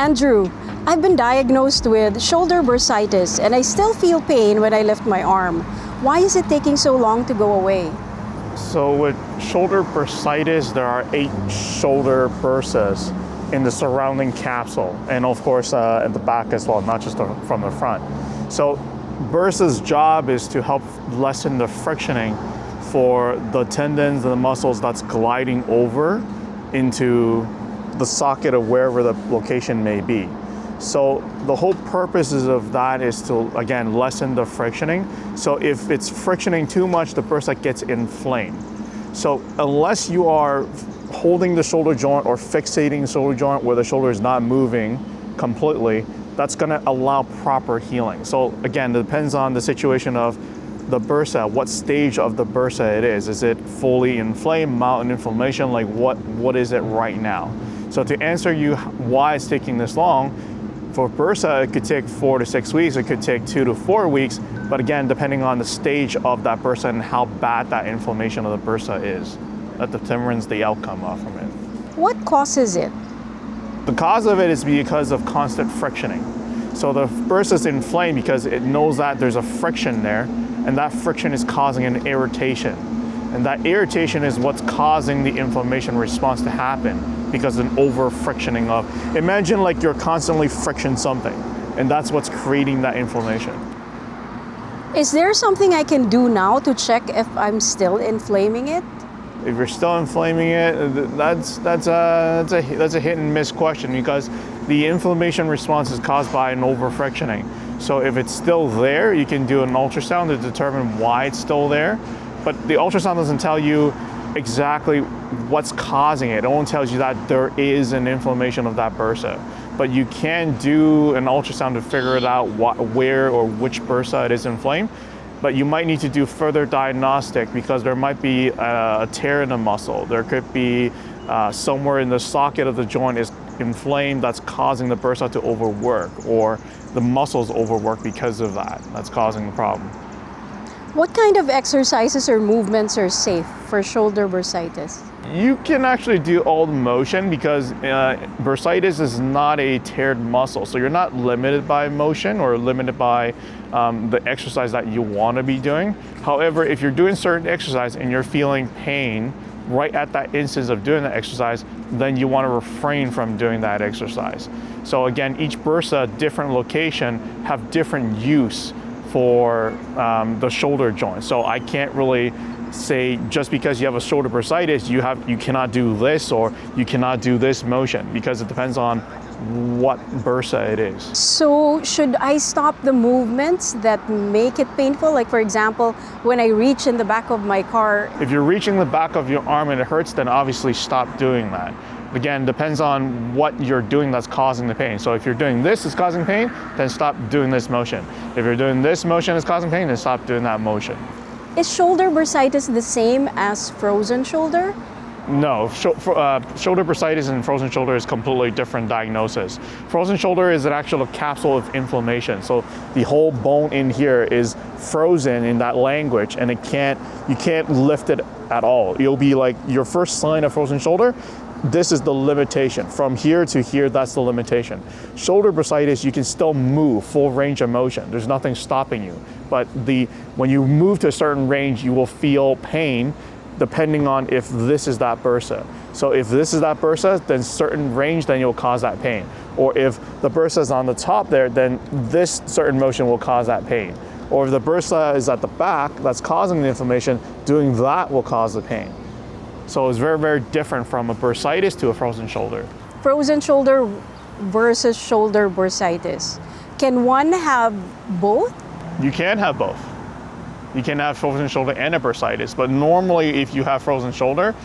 Andrew, I've been diagnosed with shoulder bursitis and I still feel pain when I lift my arm. Why is it taking so long to go away? So with shoulder bursitis, there are 8 shoulder bursas in the surrounding capsule, and of course at the back as well, not just from the front. So bursa's job is to help lessen the frictioning for the tendons and the muscles that's gliding over into the socket of wherever the location may be. So the whole purposes of that is to, again, lessen the frictioning. So if it's frictioning too much, the bursa gets inflamed. So unless you are holding the shoulder joint or fixating the shoulder joint where the shoulder is not moving completely, that's gonna allow proper healing. So again, it depends on the situation of the bursa, what stage of the bursa it is. Is it fully inflamed, mild inflammation? Like what is it right now? So to answer you why it's taking this long, for bursa, it could take 4 to 6 weeks, it could take 2 to 4 weeks, but again, depending on the stage of that bursa and how bad that inflammation of the bursa is, that determines the outcome from it. What causes it? The cause of it is because of constant frictioning. So the bursa is inflamed because it knows that there's a friction there, and that friction is causing an irritation. And that irritation is what's causing the inflammation response to happen, because of an over frictioning of, imagine like you're constantly friction something, and that's what's creating that inflammation. Is there something I can do now to check if I'm still inflaming it? If you're still inflaming it, that's a hit and miss question, because the inflammation response is caused by an over frictioning. So if it's still there, you can do an ultrasound to determine why it's still there. But the ultrasound doesn't tell you exactly what's causing it. It only tells you that there is an inflammation of that bursa. But you can do an ultrasound to figure it out where or which bursa it is inflamed. But you might need to do further diagnostic, because there might be a tear in the muscle. There could be somewhere in the socket of the joint is inflamed that's causing the bursa to overwork, or the muscles overwork because of that. That's causing the problem. What kind of exercises or movements are safe for shoulder bursitis? You can actually do all the motion, because bursitis is not a teared muscle. So you're not limited by motion or limited by the exercise that you want to be doing. However, if you're doing certain exercise and you're feeling pain right at that instance of doing that exercise, then you want to refrain from doing that exercise. So again, each bursa, different location, have different use for the shoulder joint. So I can't really say just because you have a shoulder bursitis, you cannot do this or you cannot do this motion, because it depends on what bursa it is. So should I stop the movements that make it painful? Like for example, when I reach in the back of my car. If you're reaching the back of your arm and it hurts, then obviously stop doing that. Again, depends on what you're doing that's causing the pain. So if you're doing this is causing pain, then stop doing this motion. If you're doing this motion is causing pain, then stop doing that motion. Is shoulder bursitis the same as frozen shoulder? No, shoulder bursitis and frozen shoulder is completely different diagnosis. Frozen shoulder is an actual capsule of inflammation. So the whole bone in here is frozen in that language, and you can't lift it at all. It'll be like your first sign of frozen shoulder. This is the limitation. From here to here, that's the limitation. Shoulder bursitis, you can still move, full range of motion. There's nothing stopping you. But when you move to a certain range, you will feel pain depending on if this is that bursa. So if this is that bursa, then certain range, then you'll cause that pain. Or if the bursa is on the top there, then this certain motion will cause that pain. Or if the bursa is at the back that's causing the inflammation, doing that will cause the pain. So it's very, very different from a bursitis to a frozen shoulder. Frozen shoulder versus shoulder bursitis. Can one have both? You can have both. You can have frozen shoulder and a bursitis, but normally if you have frozen shoulder,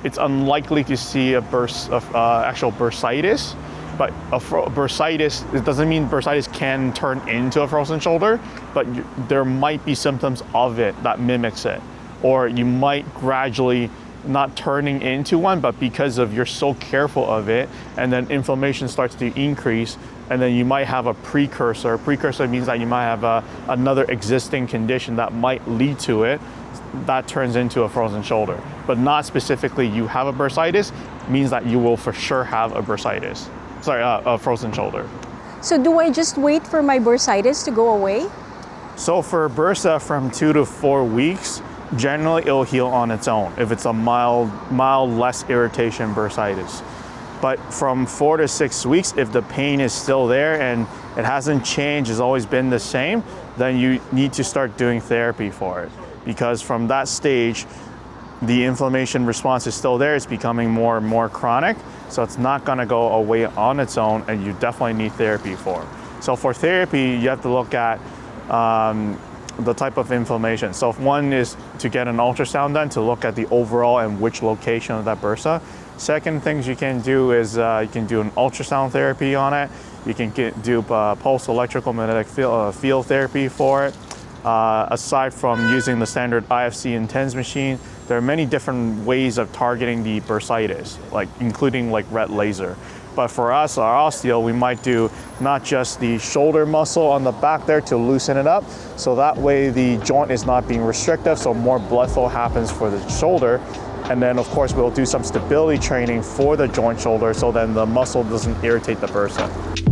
it's unlikely to see actual bursitis. But a bursitis, it doesn't mean bursitis can turn into a frozen shoulder, but there might be symptoms of it that mimics it. Or you might gradually not turning into one, but because of you're so careful of it, and then inflammation starts to increase, and then you might have a precursor. Precursor means that you might have another existing condition that might lead to it. That turns into a frozen shoulder. But not specifically you have a bursitis, means that you will for sure have a bursitis. frozen shoulder. So do I just wait for my bursitis to go away? So for bursa, from 2 to 4 weeks, generally it'll heal on its own if it's a mild, less irritation bursitis. But from 4 to 6 weeks, if the pain is still there and it hasn't changed, it's always been the same, then you need to start doing therapy for it. Because from that stage, the inflammation response is still there, it's becoming more and more chronic, so it's not gonna go away on its own, and you definitely need therapy for it. So for therapy, you have to look at the type of inflammation. So if one is to get an ultrasound done to look at the overall and which location of that bursa. Second things you can do is you can do an ultrasound therapy on it. You can do pulse electrical magnetic field therapy for it. Aside from using the standard IFC and TENS machine, there are many different ways of targeting the bursitis, including red laser. But for us, our osteo, we might do not just the shoulder muscle on the back there to loosen it up, so that way the joint is not being restrictive, so more blood flow happens for the shoulder. And then of course we'll do some stability training for the joint shoulder, so then the muscle doesn't irritate the bursa.